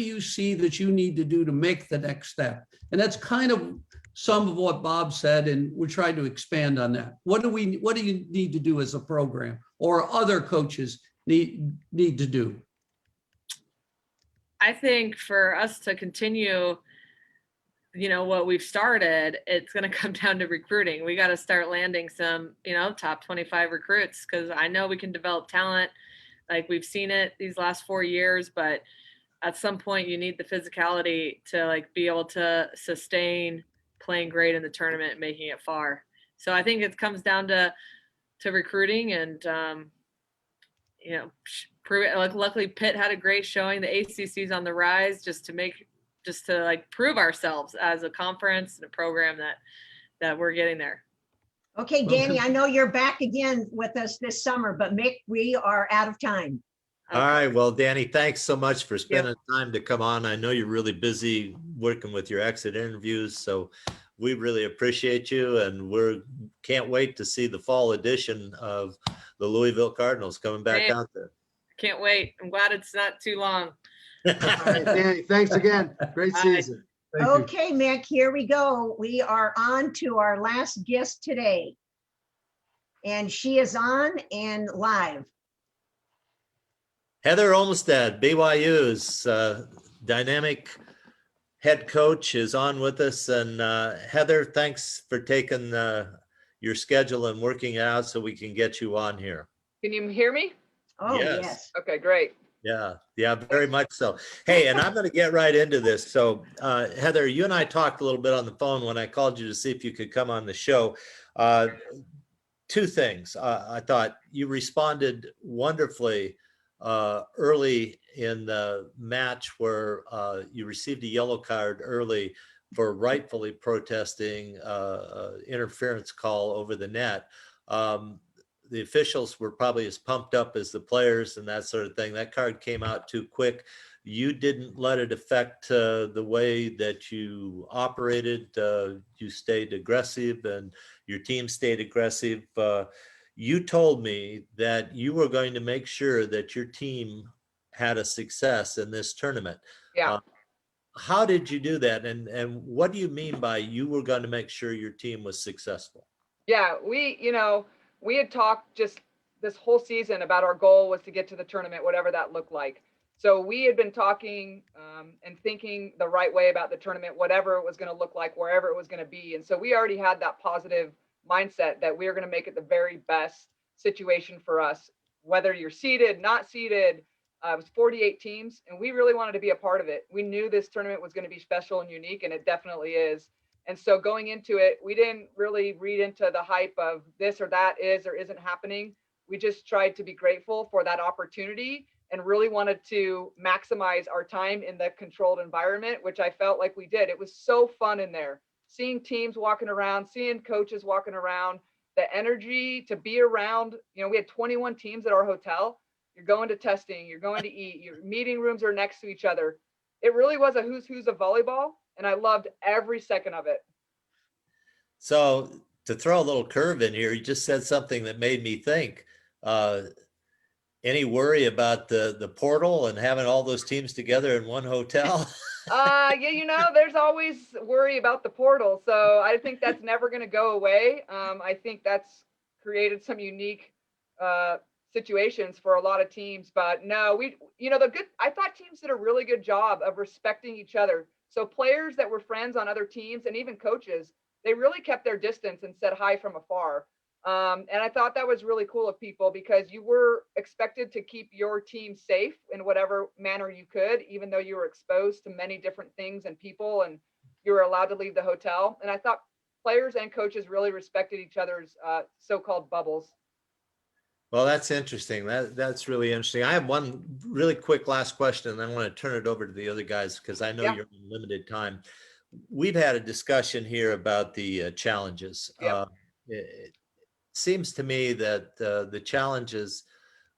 you see that you need to do to make the next step? And that's kind of some of what Bob said, and we're trying to expand on that. What do you need to do as a program, or other coaches need to do? I think for us to continue, what we've started, it's going to come down to recruiting. We got to start landing some, top 25 recruits, because I know we can develop talent. Like we've seen it these last 4 years, but at some point you need the physicality to be able to sustain playing great in the tournament and making it far. So I think it comes down to recruiting and, luckily Pitt had a great showing. The ACC's on the rise, just to prove ourselves as a conference and a program that we're getting there. Okay, Dani, I know you're back again with us this summer, but Mick, we are out of time. All right. Well, Dani, thanks so much for spending time to come on. I know you're really busy working with your exit interviews, so we really appreciate you, and can't wait to see the fall edition of the Louisville Cardinals coming back out there. Can't wait. I'm glad it's not too long. All right, Dani, thanks again. Great season. Thank you. Okay, Mick, here we go. We are on to our last guest today. And she is on and live. Heather Oslmstead, BYU's dynamic head coach, is on with us. And Heather, thanks for taking your schedule and working it out so we can get you on here. Can you hear me? Oh, Yes. yes. Okay, great. Yeah, very much so. Hey, and I'm going to get right into this. So, Heather, you and I talked a little bit on the phone when I called you to see if you could come on the show. Two things. I thought you responded wonderfully early in the match where you received a yellow card early for rightfully protesting interference call over the net. The officials were probably as pumped up as the players and that sort of thing. That card came out too quick. You didn't let it affect the way that you operated. You stayed aggressive and your team stayed aggressive. You told me that you were going to make sure that your team had a success in this tournament. Yeah. How did you do that? And what do you mean by you were going to make sure your team was successful? Yeah, we had talked just this whole season about our goal was to get to the tournament, whatever that looked like. So we had been talking and thinking the right way about the tournament, whatever it was going to look like, wherever it was going to be. And so we already had that positive mindset that we were going to make it the very best situation for us, whether you're seeded, not seeded. It was 48 teams, and we really wanted to be a part of it. We knew this tournament was going to be special and unique, and it definitely is. And so going into it, we didn't really read into the hype of this or that is or isn't happening. We just tried to be grateful for that opportunity and really wanted to maximize our time in the controlled environment, which I felt like we did. It was so fun in there, seeing teams walking around, seeing coaches walking around, the energy to be around. We had 21 teams at our hotel. You're going to testing, you're going to eat, your meeting rooms are next to each other. It really was a who's who's of volleyball, and I loved every second of it. So to throw a little curve in here, you just said something that made me think. Any worry about the portal and having all those teams together in one hotel? Yeah, there's always worry about the portal. So I think that's never going to go away. I think that's created some unique situations for a lot of teams, but no, I thought teams did a really good job of respecting each other. So players that were friends on other teams and even coaches, they really kept their distance and said hi from afar. And I thought that was really cool of people, because you were expected to keep your team safe in whatever manner you could, even though you were exposed to many different things and people, and you were allowed to leave the hotel. And I thought players and coaches really respected each other's so-called bubbles. Well, that's interesting. That's really interesting. I have one really quick last question, and then I want to turn it over to the other guys because I know you're in limited time. we've had a discussion here about the challenges. Yep. It seems to me that the challenges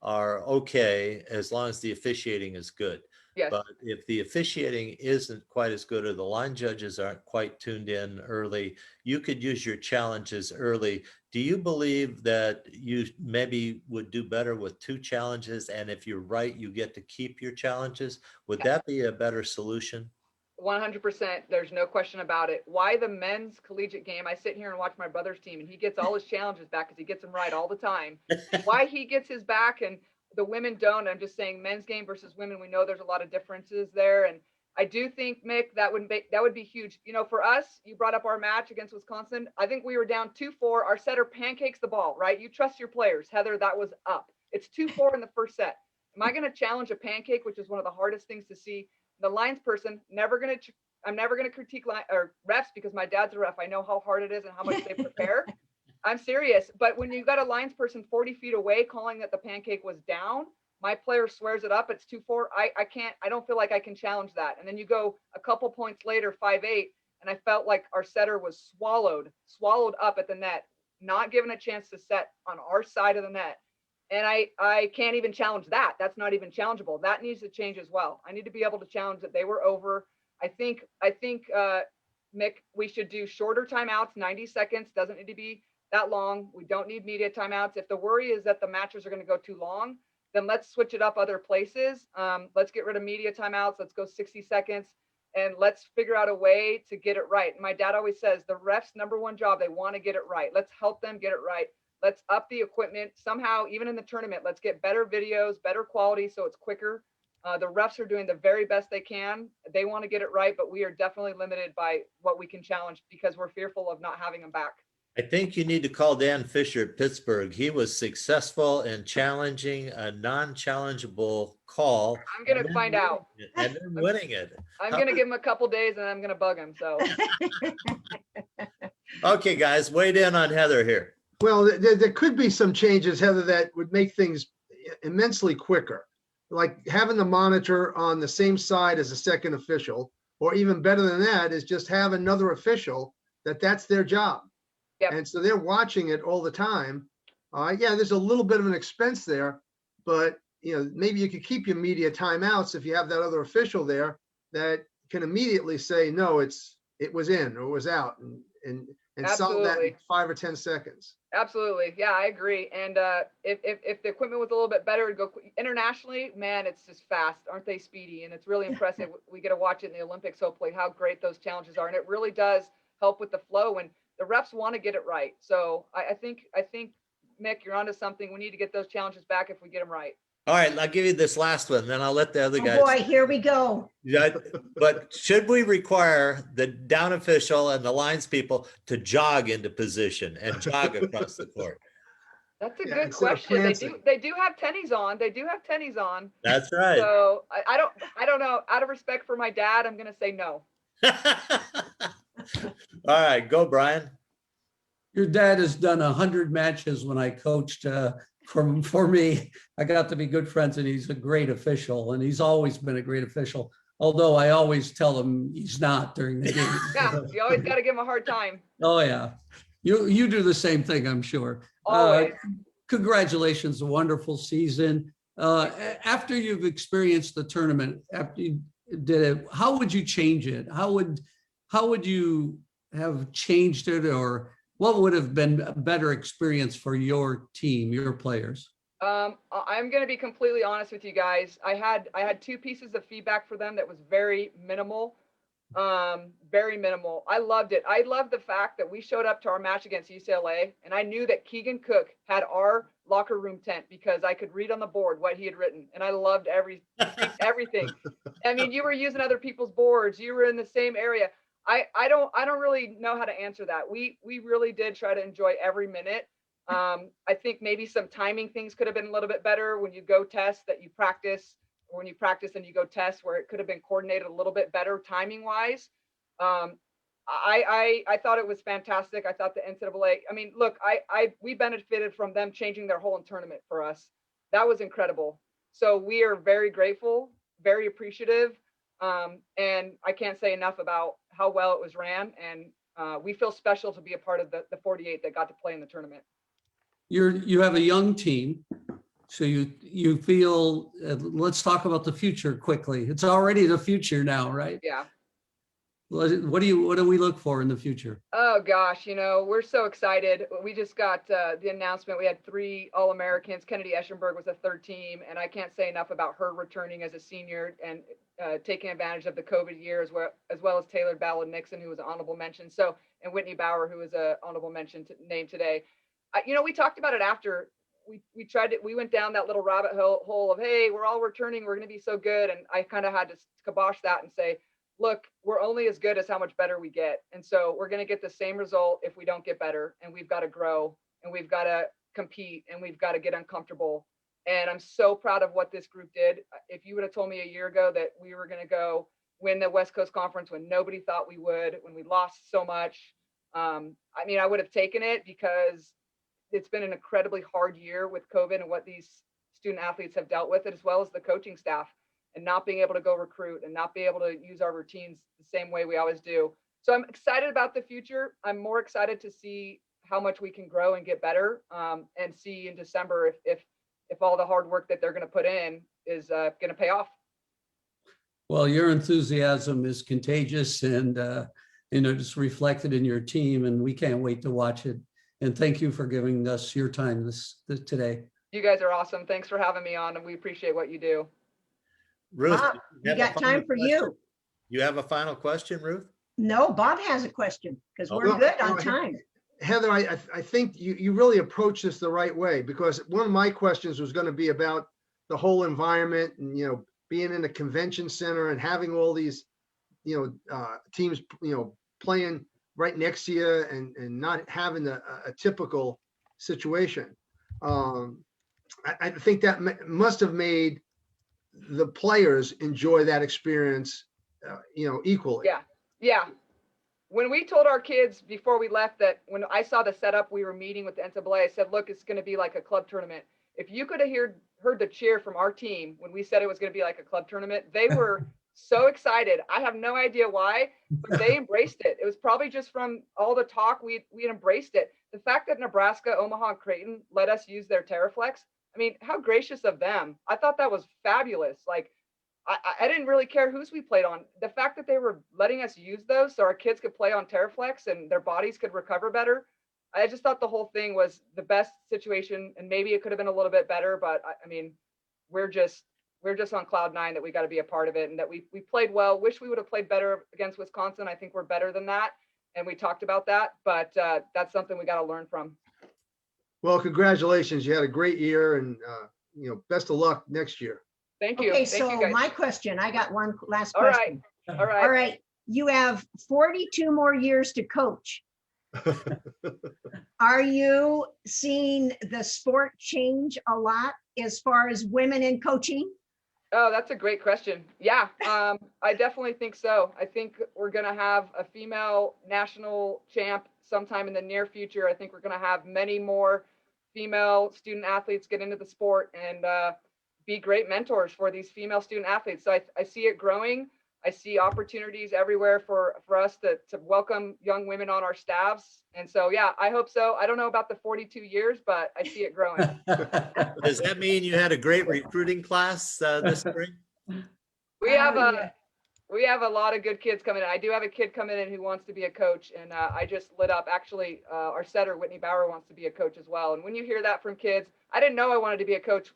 are okay as long as the officiating is good. Yes. But if the officiating isn't quite as good or the line judges aren't quite tuned in early, you could use your challenges early. Do you believe that you maybe would do better with 2 challenges? And if you're right, you get to keep your challenges. Would that be a better solution? 100%. There's no question about it. Why the men's collegiate game? I sit here and watch my brother's team, and he gets all his challenges back because he gets them right all the time. Why he gets his back and the women don't? I'm just saying, men's game versus women. We know there's a lot of differences there, and I do think, Mick, that would be huge. You know, for us, you brought up our match against Wisconsin. I think we were down 2-4. Our setter pancakes the ball, right? You trust your players, Heather. That was up. It's 2-4 in the first set. Am I going to challenge a pancake, which is one of the hardest things to see? The lines person, I'm never going to critique line or refs because my dad's a ref. I know how hard it is and how much they prepare. I'm serious. But when you got a lines person 40 feet away calling that the pancake was down, my player swears it up. It's 2-4. I don't feel like I can challenge that. And then you go a couple points later, 5-8. And I felt like our setter was swallowed up at the net, not given a chance to set on our side of the net. And I can't even challenge that. That's not even challengeable. That needs to change as well. I need to be able to challenge that they were over. I think, Mick, we should do shorter timeouts. 90 seconds doesn't need to be that long. We don't need media timeouts. If the worry is that the matches are going to go too long, then let's switch it up other places. Let's get rid of media timeouts. Let's go 60 seconds and let's figure out a way to get it right. My dad always says the ref's number one job, they want to get it right. Let's help them get it right. Let's up the equipment somehow, even in the tournament. Let's get better videos, better quality so it's quicker. The refs are doing the very best they can. They want to get it right, but we are definitely limited by what we can challenge because we're fearful of not having them back. I think you need to call Dan Fisher at Pittsburgh. He was successful in challenging a non-challengeable call. I'm going to find out. And then winning it. I'm going to give him a couple days and I'm going to bug him. So. Okay, guys, weigh in on Heather here. Well, there could be some changes, Heather, that would make things immensely quicker. Like having the monitor on the same side as a second official, or even better than that is just have another official that's their job. Yep. And so they're watching it all the time. Yeah, there's a little bit of an expense there, but maybe you could keep your media timeouts if you have that other official there that can immediately say, no, it was in or it was out, and solve that in 5 or 10 seconds. Absolutely. Yeah, I agree. And if the equipment was a little bit better, it'd go internationally, man, it's just fast. Aren't they speedy? And it's really impressive. We get to watch it in the Olympics, hopefully, how great those challenges are. And it really does help with the flow. And the refs want to get it right. So I think, Mick, you're onto something. We need to get those challenges back if we get them right. All right, I'll give you this last one, then I'll let the other guys. Oh boy, here we go. But should we require the down official and the lines people to jog into position and jog across the court? That's a good question. They do have tennies on. That's right. So I don't know. Out of respect for my dad, I'm going to say no. All right, go, Brian. Your dad has done 100 matches when I coached. For me, I got to be good friends, and he's a great official, and he's always been a great official. Although I always tell him he's not during the game. Yeah, you always got to give him a hard time. Oh yeah, you do the same thing, I'm sure. Always. Congratulations, a wonderful season. After you've experienced the tournament, after you did it, how would you change it? How would you have changed it, or what would have been a better experience for your team, your players? I'm going to be completely honest with you guys. I had 2 pieces of feedback for them that was very minimal. Very minimal. I loved it. I loved the fact that we showed up to our match against UCLA, and I knew that Keegan Cook had our locker room tent because I could read on the board what he had written, and I loved everything. I mean, you were using other people's boards. You were in the same area. I don't really know how to answer that. We really did try to enjoy every minute. I think maybe some timing things could have been a little bit better when you go test that you practice, or when you practice and you go test, where it could have been coordinated a little bit better timing wise. I thought it was fantastic. I thought the NCAA, I mean, look, we benefited from them changing their whole tournament for us. That was incredible. So we are very grateful, very appreciative. And I can't say enough about how well it was ran. And we feel special to be a part of the 48 that got to play in the tournament. You have a young team, so you feel. Let's talk about the future quickly. It's already the future now, right? Yeah. What do we look for in the future? Oh gosh, we're so excited. We just got the announcement. We had 3 All-Americans. Kennedy Eschenberg was a 3rd team, and I can't say enough about her returning as a senior and taking advantage of the COVID year, as well as Taylor Ballard-Nixon, who was an honorable mention. So, and Whitney Bauer, who was an honorable mention named today. We talked about it after. We tried it. We went down that little rabbit hole of, hey, we're all returning. We're going to be so good. And I kind of had to kibosh that and say, look, we're only as good as how much better we get. And so we're going to get the same result if we don't get better, and we've got to grow, and we've got to compete, and we've got to get uncomfortable. And I'm so proud of what this group did. If you would have told me a year ago that we were going to go win the West Coast Conference when nobody thought we would, when we lost so much, I would have taken it, because it's been an incredibly hard year with COVID and what these student athletes have dealt with, as well as the coaching staff, and not being able to go recruit and not be able to use our routines the same way we always do. So I'm excited about the future. I'm more excited to see how much we can grow and get better, and see in December if all the hard work that they're going to put in is going to pay off. Well, your enthusiasm is contagious, and it's reflected in your team, and we can't wait to watch it. And thank you for giving us your time today. You guys are awesome. Thanks for having me on, and we appreciate what you do. Ruth, Bob, we got time for you. You have a final question, Ruth? No, Bob has a question, because we're good on time. Heather, I think you really approached this the right way, because one of my questions was going to be about the whole environment and, being in a convention center and having all these, teams, playing right next to you and not having a typical situation. I think that must have made the players enjoy that experience, equally. Yeah. When we told our kids before we left that, when I saw the setup, we were meeting with the NCAA, I said, look, it's going to be like a club tournament. If you could have heard the cheer from our team when we said it was going to be like a club tournament, they were so excited. I have no idea why, but they embraced it. It was probably just from all the talk, we embraced it. The fact that Nebraska, Omaha, and Creighton let us use their Terraflex, how gracious of them. I thought that was fabulous. Like, I didn't really care whose we played on. The fact that they were letting us use those so our kids could play on Terraflex and their bodies could recover better, I just thought the whole thing was the best situation, and maybe it could have been a little bit better, but we're just on cloud 9 that we got to be a part of it, and that we played well. Wish we would have played better against Wisconsin. I think we're better than that, and we talked about that, but that's something we got to learn from. Well, congratulations. You had a great year, and best of luck next year. Thank you. Okay, Thank you, so guys. my question, I got one last All question. All right. All right, you have 42 more years to coach. Are you seeing the sport change a lot as far as women in coaching? Oh, that's a great question. Yeah, I definitely think so. I think we're going to have a female national champ sometime in the near future. I think we're going to have many more female student athletes get into the sport and be great mentors for these female student athletes. So I see it growing. I see opportunities everywhere for us to welcome young women on our staffs. And so, yeah, I hope so. I don't know about the 42 years, but I see it growing. Does that mean you had a great recruiting class this spring? We have a lot of good kids coming in. I do have a kid coming in who wants to be a coach, and I just lit up. Actually, our setter, Whitney Bauer, wants to be a coach as well. And when you hear that from kids, I didn't know I wanted to be a coach.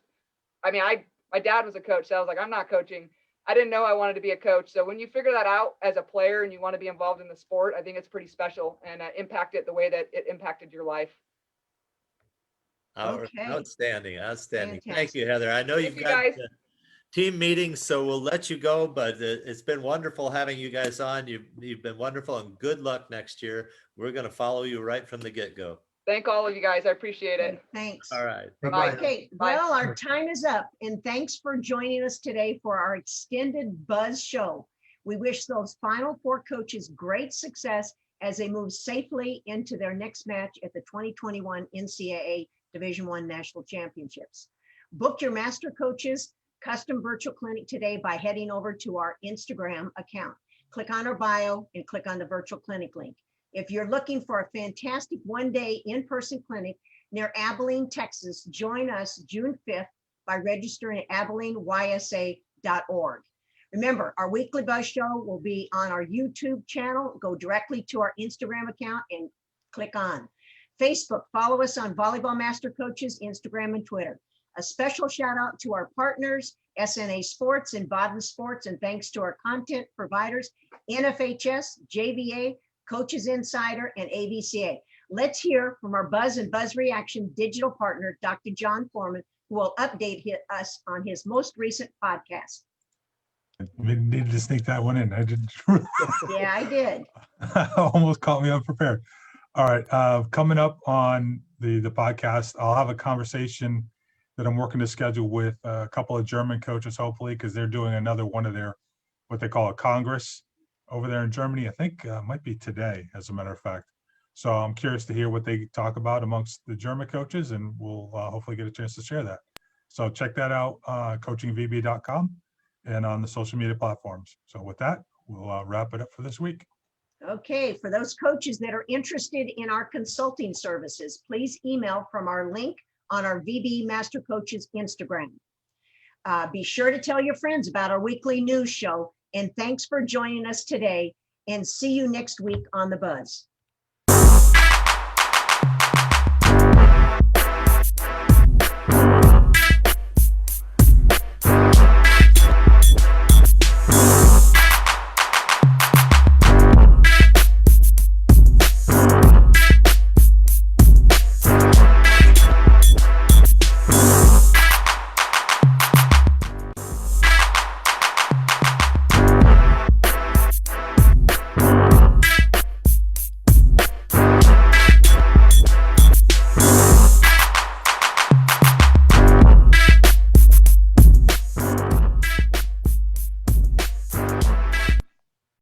My dad was a coach, so I was like, I'm not coaching. I didn't know I wanted to be a coach. So when you figure that out as a player and you want to be involved in the sport, I think it's pretty special and impact it the way that it impacted your life. Okay. Outstanding. Fantastic. Thank you, Heather. I know you've got team meetings, so we'll let you go, but it's been wonderful having you guys on. You've been wonderful, and good luck next year. We're going to follow you right from the get-go. Thank all of you guys. I appreciate it. Thanks. All right. Bye. Okay, Bye. well, our time is up, and thanks for joining us today for our extended Buzz show. We wish those Final Four coaches great success as they move safely into their next match at the 2021 NCAA Division I National Championships. Book your Master Coaches custom virtual clinic today by heading over to our Instagram account. click on our bio and click on the virtual clinic link. If you're looking for a fantastic one-day in-person clinic near Abilene, Texas, join us June 5th by registering at AbileneYSA.org. Remember, our weekly buzz show will be on our YouTube channel. Go directly to our Instagram account and click on. Facebook, follow us on Volleyball Master Coaches, Instagram, and Twitter. A special shout out to our partners, SNA Sports and Baden Sports, and thanks to our content providers, NFHS, JVA, Coaches Insider, and AVCA. Let's hear from our Buzz and Buzz Reaction digital partner, Dr. John Foreman, who will update us on his most recent podcast. We needed to sneak that one in. I didn't. Yeah, I did. Almost caught me unprepared. All right. Coming up on the podcast, I'll have a conversation that I'm working to schedule with a couple of German coaches, hopefully, because they're doing another one of their, what they call a Congress over there in Germany. I think it might be today, as a matter of fact. So I'm curious to hear what they talk about amongst the German coaches, and we'll hopefully get a chance to share that. So check that out, coachingvb.com. and on the social media platforms. So with that, we'll wrap it up for this week. Okay, for those coaches that are interested in our consulting services, please email from our link on our VB Master Coaches Instagram. Be sure to tell your friends about our weekly news show, and thanks for joining us today, and see you next week on The Buzz.